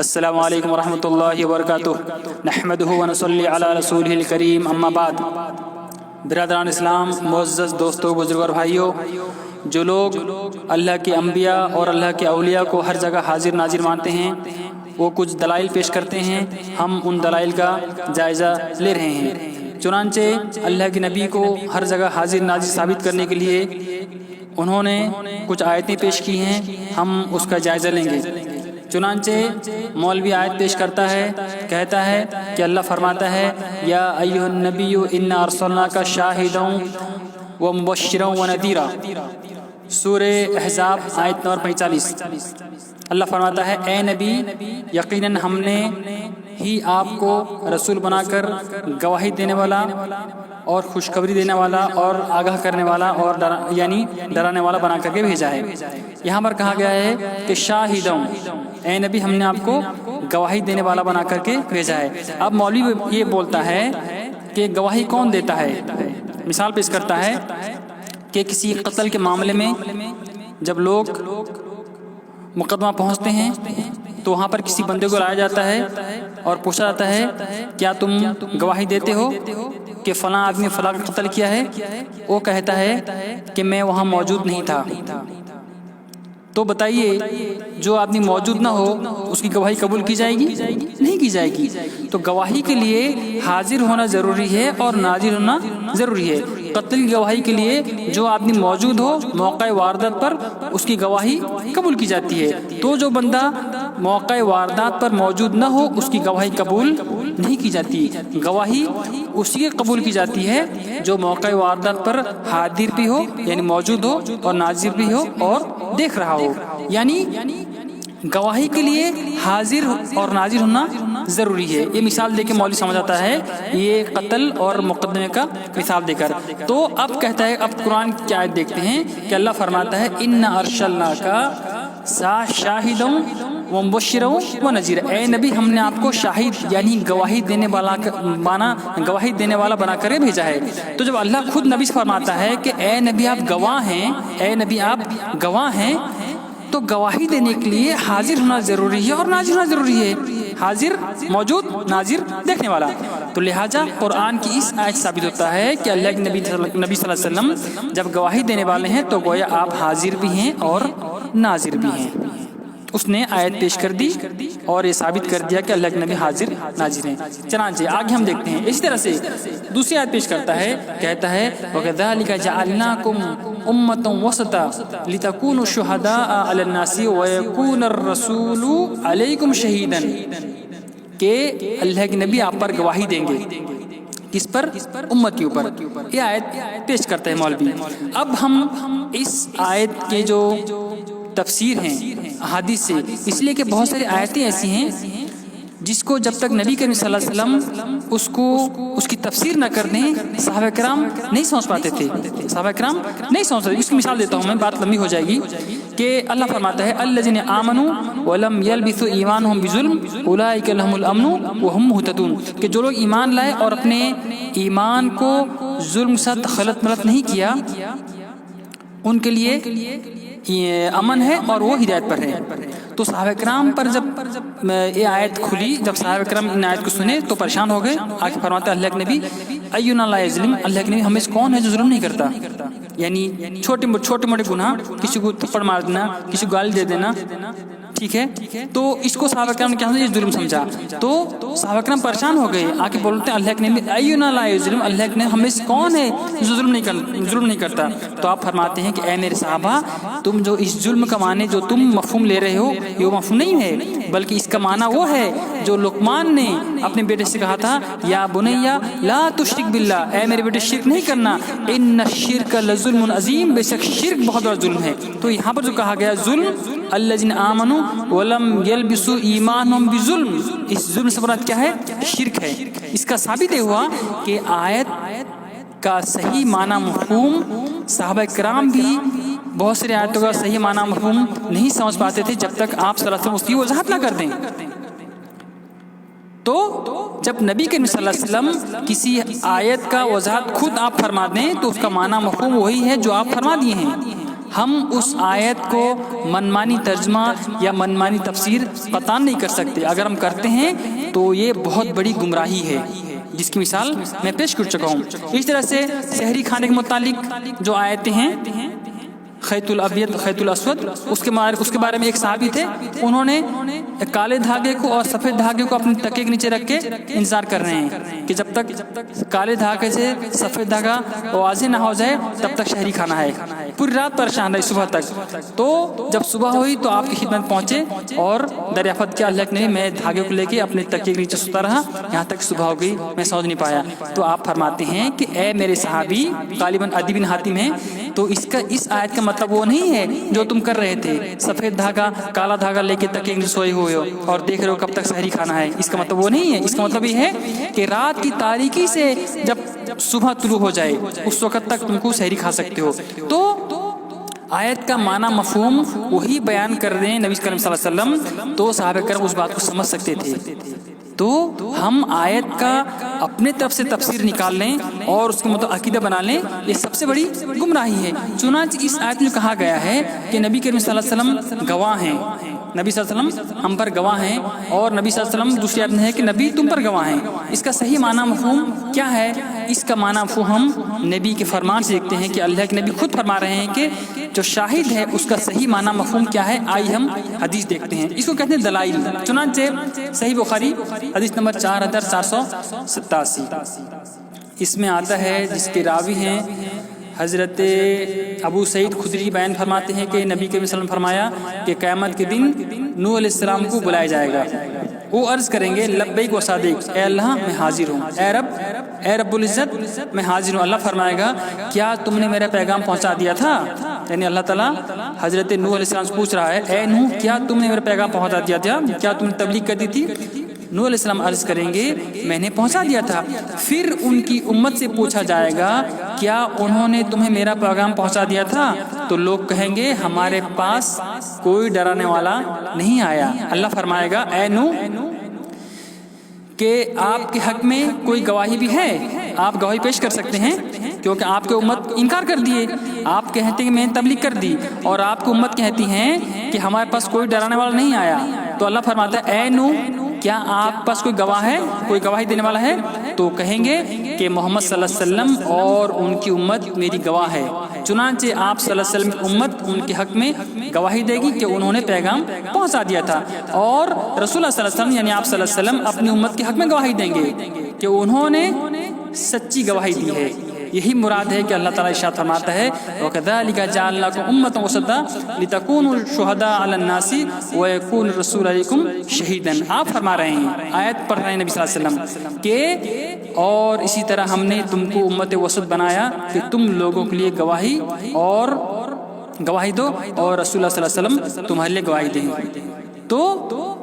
السلام علیکم ورحمۃ اللہ وبرکاتہ۔ نحمدہ ونصلی علی رسولہ الکریم، اما بعد۔ برادران اسلام، معزز دوستوں، بزرگوں اور بھائیوں، جو لوگ اللہ کے انبیاء اور اللہ کے اولیاء کو ہر جگہ حاضر ناظر مانتے ہیں، وہ کچھ دلائل پیش کرتے ہیں۔ ہم ان دلائل کا جائزہ لے رہے ہیں۔ چنانچہ اللہ کے نبی کو ہر جگہ حاضر ناظر ثابت کرنے کے لیے انہوں نے کچھ آیتیں پیش کی ہیں، ہم اس کا جائزہ لیں گے۔ چنانچہ مولوی آیت پیش کرتا ہے، کہتا ہے کہ اللہ فرماتا ہے یا ایھا النبی انا ارسلناک شاہدا ومبشرا ونذیرا، سورہ احزاب آیت نمبر 45۔ اللہ فرماتا ہے اے نبی، یقیناً ہم نے ہی آپ کو رسول بنا کر گواہی دینے والا اور خوشخبری دینے والا اور آگاہ کرنے والا اور ڈرانے والا بنا کر کے بھیجا ہے۔ یہاں پر کہا گیا ہے کہ شاہدوں، اے نبی ہم نے آپ کو گواہی دینے والا بنا کر کے بھیجا ہے۔ اب مولوی یہ بولتا ہے کہ گواہی کون دیتا ہے؟ مثال پیش کرتا ہے کہ کسی قتل کے معاملے میں جب لوگ مقدمہ پہنچتے ہیں تو وہاں پر کسی بندے کو لایا جاتا ہے اور پوچھا جاتا ہے کیا تم گواہی دیتے ہو کہ فلاں آدمی فلاں کا قتل کیا ہے؟ وہ کہتا ہے کہ میں وہاں موجود نہیں تھا۔ تو بتائیے، جو آدمی موجود نہ ہو اس کی گواہی قبول کی جائے گی؟ نہیں کی جائے گی۔ تو گواہی کے لیے حاضر ہونا ضروری ہے اور ناظر ہونا ضروری ہے۔ قتل کی گواہی کے لیے جو آدمی موجود ہو موقع واردات پر اس کی گواہی قبول کی جاتی ہے۔ تو جو بندہ موقع واردات پر موجود نہ ہو اس کی گواہی قبول نہیں کی جاتی۔ گواہی اسی کی قبول کی جاتی ہے جو موقع واردات پر حاضر بھی ہو، یعنی موجود ہو، اور ناظر بھی ہو اور دیکھ رہا ہو۔ یعنی گواہی کے لیے حاضر اور ناظر ہونا ضروری ہے۔ یہ مثال دے کے مولوی سمجھاتا ہے، یہ قتل اور مقدمے کا مثال دے کر۔ تو اب کہتا ہے، اب قرآن کی آیت دیکھتے ہیں کہ اللہ فرماتا ہے انا ارسلناک شاہدا ومبشرا ونذیرا، اے نبی ہم نے آپ کو شاہد یعنی گواہی دینے والا بنا کر بھیجا ہے۔ تو جب اللہ خود نبی سے فرماتا ہے کہ اے نبی آپ گواہ ہیں، اے نبی آپ گواہ ہیں، تو گواہی دینے کے لیے حاضر ہونا ضروری ہے اور ناظر ہونا ضروری ہے۔ حاضر موجود، ناظر دیکھنے والا۔ تو لہٰذا قرآن کی اس آیت ثابت ہوتا ہے کہ اللہ کے نبی صلی اللہ علیہ وسلم جب گواہی دینے والے ہیں تو گویا آپ حاضر بھی ہیں اور ناظر بھی ہیں۔ اس نے آیت پیش کر دی اور یہ ثابت کر دیا کہ اللہ کے نبی حاضر ناظر ہیں۔ چنانچہ آگے ہم دیکھتے ہیں، اسی طرح سے دوسری آیت پیش کرتا ہے، کہتا ہے وَكَذَلِكَ جَعَلْنَاكُمْ أُمَّةً وَسَطًا لِتَكُونُوا شُهَدَاءَ عَلَى النَّاسِ وَيَكُونَ الرَّسُولُ عَلَيْكُمْ شَهِيدًا، کہ اللہ کے نبی آپ پر گواہی دیں گے۔ کس پر؟ امت کے اوپر۔ یہ آیت پیش کرتا ہے مولوی۔ اب ہم اس آیت کے جو تفسیر ہیں احادیث سے، اس لیے کہ بہت ساری آیتیں ایسی ہیں جس کو جب تک نبی کریم صلی اللہ علیہ وسلم اس کی تفسیر نہ کر دیں صحابہ کرام نہیں سمجھ پاتے تھے۔ صحابہ کرام نہیں سمجھ پاتے۔ اس کی مثال دیتا ہوں میں، بات لمبی ہو جائے گی، کہ اللہ فرماتا ہے الذین آمنوا ولم یلبثوا ایمانہم بظلم اولئک لہم الامن وہم مہتدون، کہ جو لوگ ایمان لائے اور اپنے ایمان کو ظلم کے ساتھ خلط ملط نہیں کیا، ان کے لیے یہ امن ہے اور وہ ہدایت پر ہے۔ تو صحابہ کرام پر جب یہ آیت کھلی، جب صحابہ کرام ان آیت کو سنے تو پریشان ہو گئے۔ آگے فرماتا ہے اللہ کے نبی اینا لا یظلم، اللہ کے نبی ہمیں کون ہے جو ظلم نہیں کرتا؟ یعنی چھوٹے موٹے گناہ، کسی کو تھپڑ مار دینا، کسی کو گالی دے دینا، ٹھیک ہے، تو اس کو صحابہ کرام نے کیا یہ ظلم سمجھا۔ تو صحابہ کرام پریشان ہو گئے، آگے بولتے ہیں اللہ کے نبی اینا لا یظلم، اللہ کے نبی ہمیں کون ہے جو ظلم نہیں کرتا؟ تو آپ فرماتے ہیں کہ اے میرے صحابہ، تم جو اس ظلم کا معنی جو تم مفہوم لے رہے ہو یہ مفہوم نہیں ہے، بلکہ اس کا معنی وہ ہے جو لقمان نے اپنے بیٹے سے کہا تھا یا بنیا لا تشرک باللہ، اے میرے بیٹے شرک نہیں کرنا، ان الشرک لظلم عظیم، بے شک شرک بہت بڑا ظلم ہے۔ تو یہاں پر جو کہا گیا ظلم الذین آمنوا ولم یلبسوا ایمانہم بظلم، اس ظلم سے مراد کیا ہے؟ شرک ہے۔ اس کا ثابت ہوا کہ آیت کا صحیح معنی مفہوم صحابہ کرام بھی بہت ساری آیتوں کا صحیح معنی مفہوم نہیں سمجھ پاتے تھے جب تک آپ صلی اللہ علیہ وسلم اس کی وضاحت نہ کر دیں۔ تو جب نبی کریم صلی اللہ علیہ وسلم کسی آیت کا وضاحت خود آپ فرما دیں تو اس کا معنی مفہوم وہی ہے جو آپ فرما دیے ہیں۔ ہم اس آیت کو منمانی ترجمہ یا منمانی تفسیر قطعاً نہیں کر سکتے. اگر ہم کرتے ہیں تو یہ بہت بڑی گمراہی ہے، جس کی مثال میں پیش کر چکا ہوں. اس طرح سے سحری کھانے کے متعلق جو آیتیں ہیں، خیط الابیض خیط الاسود، اس کے بارے میں ایک صحابی تھے، انہوں نے کالے دھاگے کو اور سفید دھاگے کو اپنے تکیے کے نیچے رکھ کے انتظار کر رہے ہیں کہ جب تک کالے دھاگے سے سفید دھاگا واضح نہ ہو جائے تب تک شہری کھانا ہے. پوری رات پریشان رہی صبح تک. تو جب صبح ہوئی تو آپ کی خدمت پہنچے اور دریافت کیا اللہ نے، میں دھاگے کو لے کے اپنے تکیے کے نیچے سوتا رہا یہاں تک صبح ہو گئی، میں سوچ نہیں پایا. تو آپ فرماتے ہیں کہ اے میرے صحابی، غالباً عدی بن حاتم ہیں، تو اس آیت کا مطلب وہ نہیں ہے جو تم کر رہے تھے، سفید دھاگا کالا دھاگا لے کے تکیے کے سوئے ہوئے ہو اور دیکھ رہے ہو کب تک سحری کھانا ہے. اس کا مطلب وہ نہیں ہے. اس کا مطلب یہ ہے کہ رات کی تاریکی سے جب صبح طلوع ہو جائے اس وقت تک تم کو سحری کھا سکتے ہو. تو آیت کا معنی مفہوم وہی بیان کر رہے ہیں نبی کریم صلی اللہ علیہ وسلم، تو صحابہ کرام اس بات کو سمجھ سکتے تھے. تو ہم آیت کا اپنے طرف سے تفسیر نکال لیں اور اس کے مطابق عقیدہ بنا لیں، یہ سب سے بڑی گمراہی ہے. چنانچہ اس آیت میں کہا گیا ہے کہ نبی کریم صلی اللہ علیہ وسلم گواہ ہیں، نبی صلی اللہ علیہ وسلم ہم پر گواہ ہیں، اور نبی صلی اللہ علیہ وسلم دوسری آیت میں ہے کہ نبی تم پر گواہ ہیں. اس کا صحیح معنی مفہوم کیا ہے؟ اس کا معنی مفہوم ہم نبی کے فرمان سے دیکھتے ہیں کہ اللہ کے نبی خود فرما رہے ہیں کہ جو شاہد ہے اس کا صحیح معنی مفہوم کیا ہے. آئی ہم حدیث دیکھتے ہیں، اس کو کہتے ہیں دلائل. چنانچہ صحیح بخاری حدیث نمبر 4487 اس میں آتا ہے، جس کے راوی ہیں حضرت ابو سعید خدری، بیان فرماتے ہیں کہ نبی کے وسلم فرمایا کہ قیامت کے دن نوح علیہ السلام کو بلایا جائے گا. وہ عرض کریں گے لبیک و صادق، اے اللہ میں حاضر ہوں، اے رب العزت میں حاضر ہوں. اللہ فرمائے گا کیا تم نے میرا پیغام پہنچا دیا تھا؟ یعنی اللہ تعالیٰ حضرت نوح علیہ السلام سے پوچھ رہا ہے، اے نوح کیا تم نے میرا پیغام پہنچا دیا تھا؟ کیا تم نے تبلیغ کر دی تھی؟ نوح علیہ السلام عرض کریں گے میں نے پہنچا دیا تھا. پھر ان کی امت سے پوچھا جائے گا کیا انہوں نے تمہیں میرا پیغام پہنچا دیا تھا؟ تو لوگ کہیں گے ہمارے پاس کوئی ڈرانے والا نہیں آیا. اللہ فرمائے گا اے نوح کہ آپ کے حق میں کوئی گواہی بھی ہے، آپ گواہی پیش کر سکتے ہیں، کیونکہ آپ کی امت انکار کر دیے. آپ کہتے ہیں کہ میں نے تبلیغ کر دی اور آپ کی امت کہتی ہیں کہ ہمارے پاس کوئی ڈرانے والا نہیں آیا. تو اللہ فرماتا ہے اے نوح کیا آپ پاس کوئی گواہ ہے، کوئی گواہی دینے والا ہے؟ تو کہیں گے کہ محمد صلی اللہ علیہ وسلم اور ان کی امت میری گواہ ہے. چنانچہ آپ صلی اللہ علیہ وسلم کی امت ان کے حق میں گواہی دے گی کہ انہوں نے پیغام پہنچا دیا تھا، اور رسول اللہ صلی اللہ علیہ وسلم یعنی آپ صلی اللہ علیہ وسلم اپنی امت کے حق میں گواہی دیں گے کہ انہوں نے سچی گواہی دی ہے. یہی مراد ہے کہ اللہ تعالیٰ ارشاد فرماتا ہے وَكَذَلِكَ جَعَلْنَاكُمْ أُمَّةً وَسَطًا لِتَكُونُوا شُهَدَاءَ عَلَى النَّاسِ وَيَكُونَ الرَّسُولُ عَلَيْكُمْ شَهِيدًا. آپ فرما رہے ہیں، آیت پڑھ رہے ہیں نبی صلی اللہ علیہ وسلم کہ اور اسی طرح ہم نے تم کو امت وسط بنایا کہ تم لوگوں کے لیے گواہی دو اور رسول اللہ صلی اللہ علیہ وسلم تمہارے لیے گواہی دیں. تو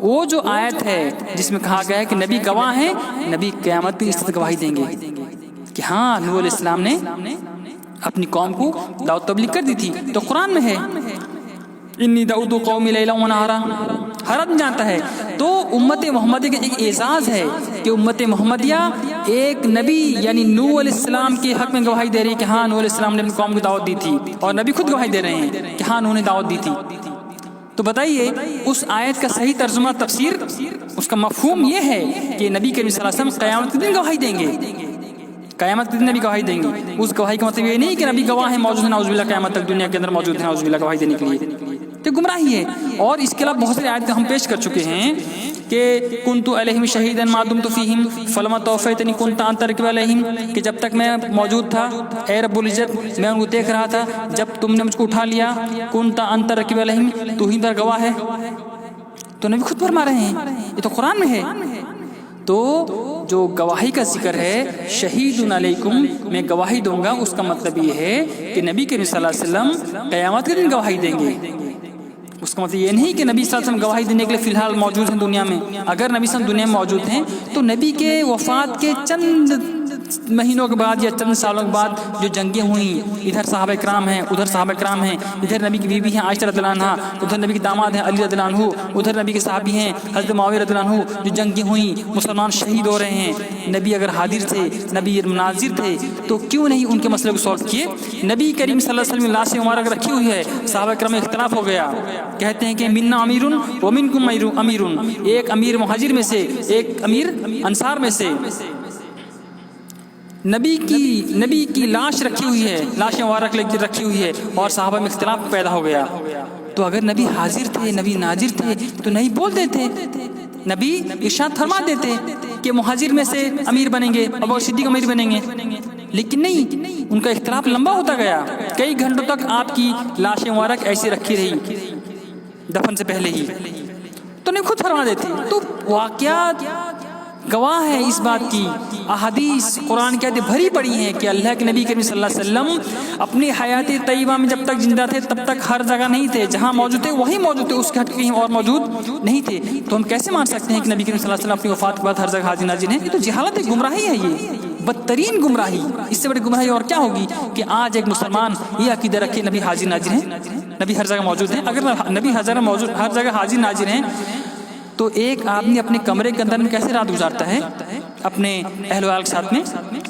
وہ جو آیت ہے جس میں کہا گیا ہے کہ نبی گواہ ہیں، نبی قیامت کی اس طرح گواہی دیں گے کہ ہاں نوح علیہ السلام نے اپنی قوم کو دعوت تبلیغ کر دی تھی. تو قرآن میں ہے انی دعوت قومی لیلا و نہارا، ہر آدمی جانتا ہے. تو امت محمدیہ کا ایک اعزاز ہے کہ امت محمدیہ ایک نبی یعنی نوح علیہ السلام کے حق میں گواہی دے رہی ہے کہ ہاں نوح علیہ السلام نے اپنی قوم کو دعوت دی تھی، اور نبی خود گواہی دے رہے ہیں کہ ہاں انہوں نے دعوت دی تھی. تو بتائیے اس آیت کا صحیح ترجمہ تفسیر، اس کا مفہوم یہ ہے کہ نبی کریم صلی اللہ علیہ وسلم قیامت کے دن گواہی دیں گے، قیامت کے دن نبی گواہی دیں گے. اس گواہی کا مطلب یہ نہیں کہ نبی گواہ ہیں موجود ہیں نعوذ باللہ قیامت تک دنیا کے اندر موجود ہیں نعوذ باللہ گواہی دینے کے لیے، تو گمراہی ہے. اور اس کے علاوہ بہت ساری آیتیں ہم پیش کر چکے ہیں کہ کنت علیہم شہیدا ما دمت فیہم فلما توفیتنی کنت انت رقیب علیہم، کہ جب تک میں موجود تھا اے رب العزت میں ان کو دیکھ رہا تھا، جب تم نے مجھ کو اٹھا لیا کنت انت رقیب علیہم تو ہی پر گواہ ہے. تو نبی خود فرما رہے ہیں، یہ تو قرآن میں ہے. تو جو گواہی کا ذکر ہے شہید علیکم میں گواہی دوں گا، اس کا مطلب یہ ہے کہ نبی کریم صلی اللہ علیہ وسلم قیامت کے دن گواہی دیں گے. اس کا مطلب یہ نہیں کہ نبی صلی اللہ علیہ وسلم گواہی دینے کے لیے فی الحال موجود ہیں دنیا میں. اگر نبی صلی اللہ علیہ وسلم دنیا میں موجود ہیں تو نبی کے وفات کے چند مہینوں کے بعد یا چند سالوں کے بعد جو جنگیں ہوئیں، ادھر صحابہ کرام ہیں، ادھر صحابہ کرام ہیں، ادھر نبی کی بیوی ہیں عائشہ رضی اللہ عنہا، ادھر نبی کے داماد ہیں علی رضی اللہ عنہ، ادھر نبی کے صحابی ہیں حضرت معاویہ رضی اللہ عنہ، جو جنگیں ہوئیں مسلمان شہید ہو رہے ہیں، نبی اگر حاضر تھے، نبی مناظر تھے، تو کیوں نہیں ان کے مسئلے کو سولو کیے؟ نبی کریم صلی اللہ علیہ وسلم لاش مبارک رکھی ہوئی ہے، صحابہ کرام میں اختلاف ہو گیا، کہتے ہیں کہ منا امیر و منکم امیر، ایک امیر مہاجر میں سے، ایک امیر انصار میں سے، نبی کی لاش رکھی ہوئی ہے، لاش مبارک رکھی ہوئی ہے، اور صحابہ میں اختلاف پیدا ہو گیا۔ تو اگر نبی حاضر تھے، نبی ناظر تھے، تو نہیں بول دیتے، نبی ارشاد فرما دیتے کہ مہاجر میں سے امیر بنیں گے، ابو بکر صدیق امیر بنیں گے، لیکن نہیں، ان کا اختلاف لمبا ہوتا گیا، کئی گھنٹوں تک آپ کی لاش مبارک ایسی رکھی رہی دفن سے پہلے ہی، تو نہیں خود فرما دیتے۔ تو واقعات گواہ ہے اس بات کی، احادیث قرآن کی آیتیں بھری پڑی ہیں کہ اللہ کے نبی کریم صلی اللہ علیہ وسلم اپنی حیات طیبہ میں جب تک زندہ تھے تب تک ہر جگہ نہیں تھے، جہاں موجود تھے وہیں موجود تھے، اس کے ہٹ کے کہیں اور موجود نہیں تھے۔ تو ہم کیسے مان سکتے ہیں کہ نبی کریم صلی اللہ علیہ وسلم اپنی وفات کے بعد ہر جگہ حاضر ناظر ہیں؟ یہ تو جہالت ہے، گمراہی ہے، یہ بدترین گمراہی، اس سے بڑی گمراہی اور کیا ہوگی کہ آج ایک مسلمان یہ عقیدہ رکھے نبی حاضر ناظر ہیں، نبی ہر جگہ موجود ہیں۔ اگر نبی ہر جگہ حاضر ناظر ہیں تو ایک آدمی اپنے کمرے کے اندر میں کیسے رات گزارتا ہے اپنے اہل ویال کے ساتھ میں؟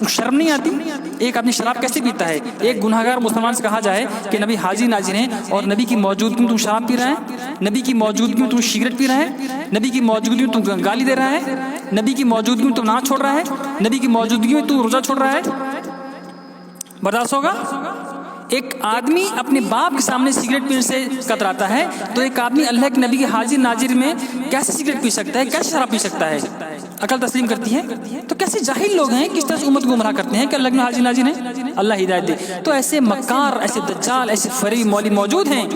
شرم نہیں آتی؟ ایک آدمی شراب کیسے پیتا ہے؟ ایک گناہگار مسلمان سے کہا جائے کہ نبی حاضر ناظر ہیں اور نبی کی موجودگی میں تم شراب پی رہا ہے، نبی کی موجودگی میں تم سگریٹ پی رہا ہے، نبی کی موجودگی میں تم گالی دے رہا ہے، نبی کی موجودگی میں تم نماز چھوڑ رہا ہے، نبی کی موجودگی میں تم روزہ چھوڑ رہا ہے، برداشت ہوگا؟ ایک آدمی اپنے باپ کے سامنے سگریٹ پینے سے کتراتا ہے، تو ایک آدمی اللہ کے نبی کے حاضر ناظر میں کیسے سگریٹ پی سکتا ہے، کیسے شراب پی سکتا ہے؟ عقل تسلیم کرتی ہے؟ تو کیسے جاہل لوگ ہیں، کس طرح سے امت گمراہ کرتے ہیں کہ اللہ کے حاضر ناظر ہیں، اللہ ہدایت دے۔ تو ایسے مکار، ایسے دجال، ایسے فریبی مولوی موجود ہیں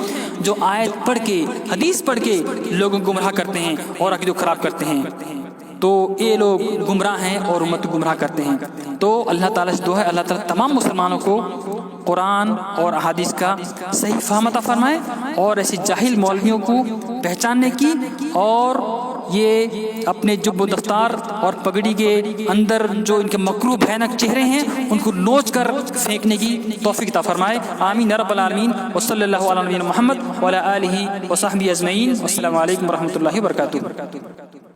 جو آیت پڑھ کے، حدیث پڑھ کے لوگوں کو گمراہ کرتے ہیں اور عقیدہ خراب کرتے ہیں۔ تو یہ لوگ گمراہ ہیں اور امت کو گمراہ کرتے ہیں۔ تو اللہ تعالیٰ سے دعا ہے اللہ تعالیٰ تمام مسلمانوں کو قرآن اور احادیث کا صحیح فہم عطا فرمائے، اور ایسے جاہل مولویوں کو پہچاننے کی اور یہ اپنے جب و دفتار اور پگڑی کے اندر جو ان کے مکروہ بھیانک چہرے ہیں ان کو نوچ کر پھینکنے کی توفیق عطا فرمائے۔ آمین یا رب العالمین، وصلی اللہ علی نبینا محمد وعلی آلہ وصحبہ اجمعین۔ السلام علیکم ورحمۃ اللہ وبرکاتہ۔